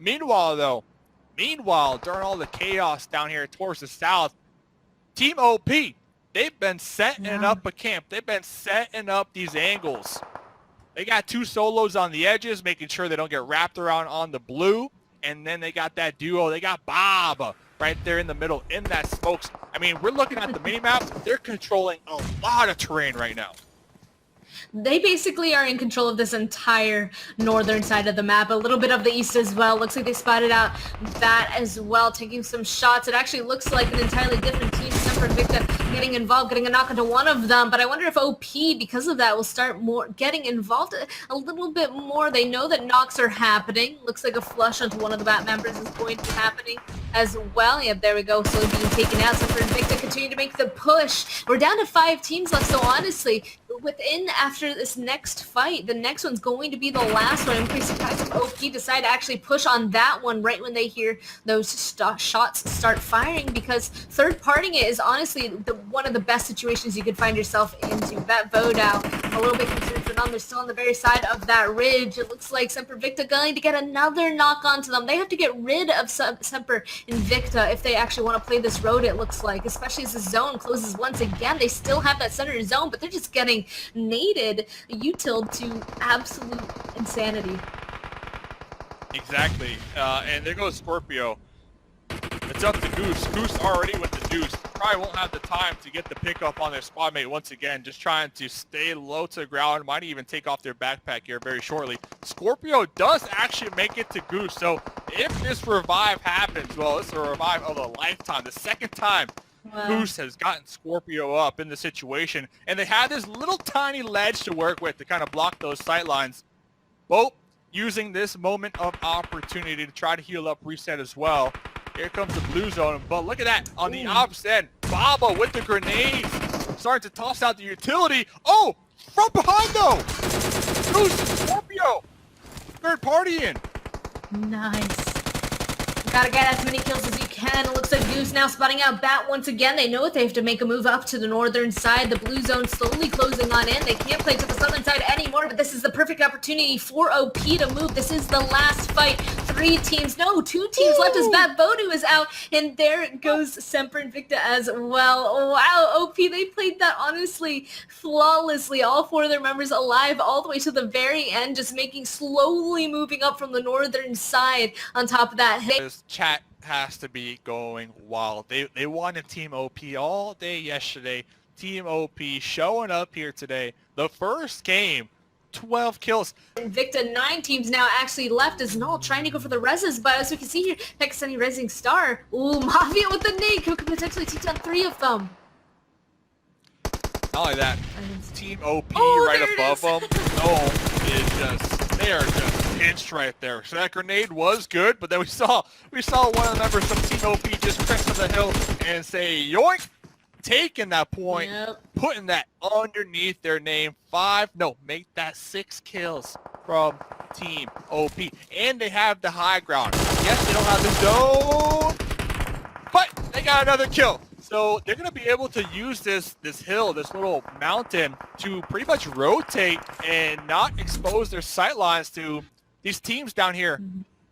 Meanwhile, during all the chaos down here towards the south, Team OP, they've been setting up a camp. They've been setting up these angles. They got 2 solos on the edges, making sure they don't get wrapped around on the blue. And then they got that duo. They got Bob right there in the middle in that smokes. I mean, we're looking at the mini-map. They're controlling a lot of terrain right now. They basically are in control of this entire northern side of the map, a little bit of the east as well. Looks like they spotted out that as well, taking some shots. It actually looks like an entirely different team. Semper Invicta getting involved, getting a knock into one of them, but I wonder if OP, because of that, will start getting involved a little bit more. They know that knocks are happening. Looks like a flush onto one of the bat members is going to be happening as well. Yep, there we go. So being taken out. Semper Invicta continue to make the push. We're down to 5 teams left, so honestly, after this next fight, the next one's going to be the last one. I'm pretty surprised if OP decide to actually push on that one right when they hear those shots start firing, because third-partying it is honestly one of the best situations you could find yourself into. That Vodao, a little bit concerned for them. They're still on the very side of that ridge. It looks like Semper Invicta going to get another knock onto them. They have to get rid of Semper Invicta if they actually want to play this road, it looks like, especially as the zone closes once again. They still have that center zone, but they're just getting naded, util to absolute insanity. Exactly. And there goes Scorpio. It's up to Goose. Goose already with the deuce. Probably won't have the time to get the pickup on their squad mate once again. Just trying to stay low to the ground. Might even take off their backpack here very shortly. Scorpio does actually make it to Goose. So if this revive happens, well, it's a revive of a lifetime. The second time Goose has gotten Scorpio up in the situation. And they have this little tiny ledge to work with to kind of block those sight lines. Both using this moment of opportunity to try to heal up, reset as well. Here comes the blue zone, but look at that. On the opposite end, Baba with the grenades. Starting to toss out the utility. Oh, from behind though. Goose and Scorpio. Third party in. Nice. Gotta get as many kills as you can. It looks like Goose now spotting out Bat once again. They know that they have to make a move up to the northern side. The blue zone slowly closing on in. They can't play to the southern side anymore, but this is the perfect opportunity for OP to move. This is the last fight. 2 teams left as Bat Voodoo is out, and there goes Semper Invicta as well. Wow, OP, they played that honestly flawlessly. All 4 of their members alive all the way to the very end, just slowly moving up from the northern side on top of that. Chat has to be going wild. They wanted Team OP all day yesterday. Team OP showing up here today. The first game, 12 kills. Invicta, 9 teams now actually left as Null trying to go for the reses, but as we can see here, Pakistani Rising Star. Ooh, Mafia with the nade who could potentially take down 3 of them. Not only that, Team OP right above them. No, they are just pinched right there. So that grenade was good, but then we saw one of the members from Team OP just crest on the hill and say yoink, taking that point, putting that underneath their name. Make that 6 kills from Team OP. And they have the high ground. Yes, they don't have the zone, but they got another kill. So they're going to be able to use this hill, this little mountain, to pretty much rotate and not expose their sight lines to these teams down here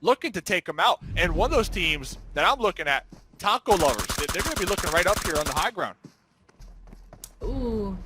looking to take them out. And one of those teams that I'm looking at, Taco Lovers, they're going to be looking right up here on the high ground. Ooh.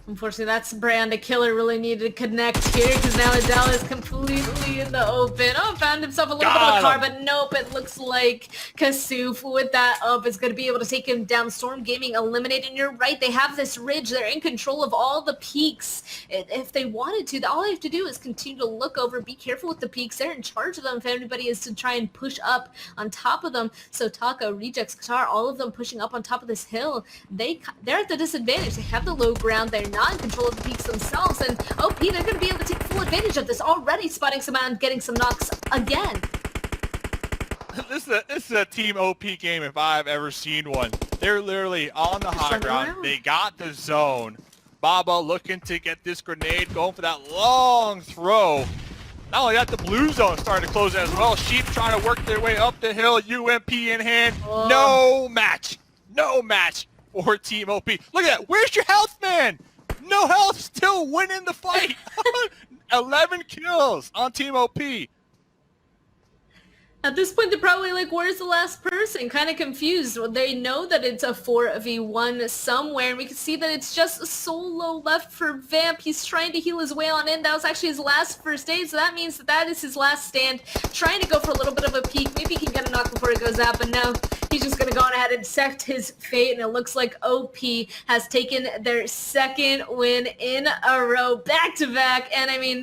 Unfortunately, that's Brand. The killer really needed to connect here because now Adele is completely in the open. Oh, found himself a little bit of a car, but nope. It looks like Kasuf with that up is going to be able to take him down. Storm Gaming eliminated. And you're right. They have this ridge. They're in control of all the peaks. If they wanted to, all they have to do is continue to look over. Be careful with the peaks. They're in charge of them. If anybody is to try and push up on top of them. So Taka, Rejects, Qatar, all of them pushing up on top of this hill. They're at the disadvantage. They have the low ground. They're not in control of the peaks themselves, and OP, they're going to be able to take full advantage of this, already spotting some and getting some knocks again. This is a Team OP game if I've ever seen one. They're literally on the high ground. They got the zone. Baba looking to get this grenade, going for that long throw. Not only that, the blue zone starting to close as well. Sheep trying to work their way up the hill, UMP in hand. No match for Team OP. Look at that. Where's your health, man? No health, still winning the fight. 11 kills on Team OP. At this point, they're probably like, where's the last person? Kind of confused. They know that it's a 4v1 somewhere, and we can see that it's just a solo left for Vamp. He's trying to heal his way on in. That was actually his last first aid, so that means that that is his last stand. Trying to go for a little bit of a peek. Maybe he can get a knock before it goes out, but no. He's just going to go on ahead and accept his fate, and it looks like OP has taken their second win in a row, back-to-back, and I mean...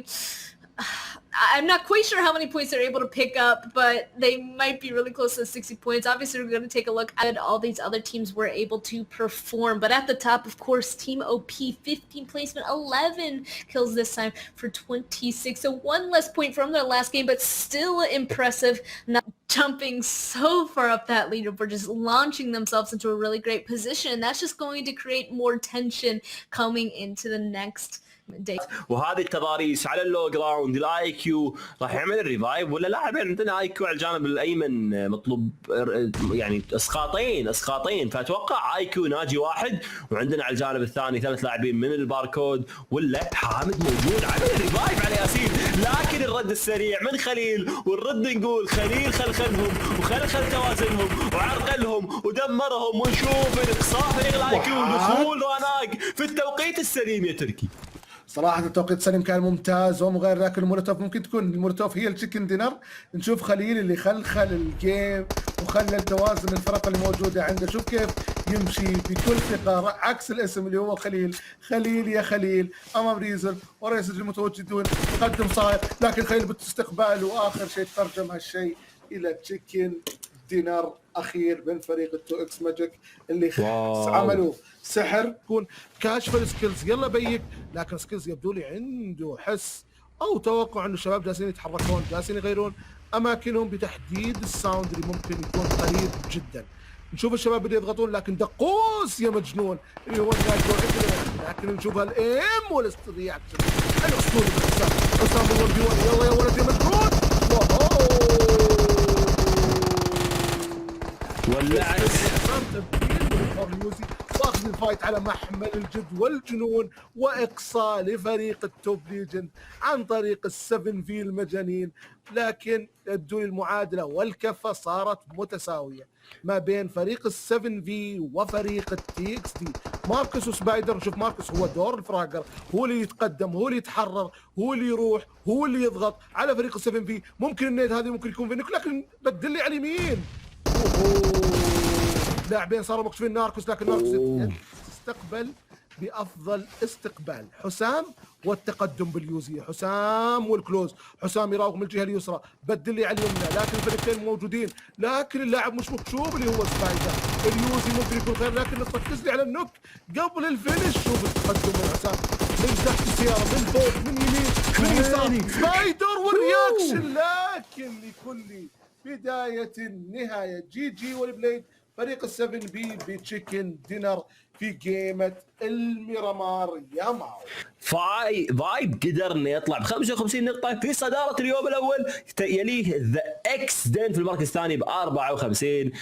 I'm not quite sure how many points they're able to pick up, but they might be really close to 60 points. Obviously, we're going to take a look at all these other teams were able to perform. But at the top, of course, Team OP, 15 placement, 11 kills this time for 26. So one less point from their last game, but still impressive. Not jumping so far up that leaderboard, just launching themselves into a really great position. That's just going to create more tension coming into the next day. وهذه التضاريس على اللو جراوند الاي كيو راح يعمل الريفايف ولا لاعبين عندنا اي كيو على الجانب الايمن مطلوب يعني اسقاطين فاتوقع اي كيو ناجي واحد وعندنا على الجانب الثاني 3 لاعبين من الباركود ولا حامد موجود على الريفايف على ياسين لكن الرد السريع من خليل والرد نقول خليل خلهم وخل توازنهم وعرقلهم ودمرهم ونشوف الاقصاء فريق الاي كيو دخول راناق في التوقيت السليم يا تركي. صراحة التوقيت السليم كان ممتاز ومغير لكن المولوتوف ممكن تكون المولوتوف هي التشيكن دينر. نشوف خليل اللي خلخل الجيم وخلى التوازن الفرق اللي موجودة عنده. شوف كيف يمشي بكل ثقة عكس الاسم اللي هو خليل يا خليل أمام ريزل وريزل المتواجدون يقدم صاير لكن خليل باستقبال وآخر شيء ترجم هالشيء إلى تشيكن دينر أخير من فريق التو اكس ماجيك اللي عملوا سحر. تكون كاشف السكيلز يلا بيك لكن سكيلز يبدو لي عنده حس او توقع انه الشباب جالسين يتحركون جالسين يغيرون اماكنهم بتحديد الساوند اللي ممكن يكون قريب جدا. نشوف الشباب بدأوا يضغطون لكن دقوس يا مجنون اللي هو لكن نشوف الايم والاسترياكشن الاسطوري حسام يلا يا ولد يا مجنون ولعت واخذ الفايت على محمل الجد والجنون واقصاء لفريق التوب ليجند عن طريق ال7 في المجانين. لكن يبدو المعادله والكفه صارت متساويه ما بين فريق ال7 في وفريق التي اكس دي. ماركوس وسبايدر. شوف ماركوس هو دور الفراجر هو اللي يتقدم هو اللي يتحرر هو اللي يروح هو اللي يضغط على فريق ال7 في. ممكن النيد هذه ممكن يكون فينك لكن بدل لي على اليمين. لاعبين صاروا مكشوفين ناركوس لكن ناركوس استقبل بافضل استقبال. حسام والتقدم باليوزي حسام والكلوز حسام يراوغ من الجهه اليسرى بدل لي على اليمنى لكن الفريقين موجودين لكن اللاعب مش مكشوف اللي هو سبايدر. اليوزي ممكن يكون خير لكن تركز لي على النوك قبل الفينش. شوف التقدم من حسام من تحت السياره من فوق من يمين من يسار سبايدر والرياكشن لكن لكل بداية النهاية. جي والبليد فريق ال7 بي بتشيكن دينر في جيمة الميرامار يا ماو. فايب قدر انه يطلع ب 55 نقطة في صدارة اليوم الأول يليه ذا اكس دين في المركز الثاني ب 54.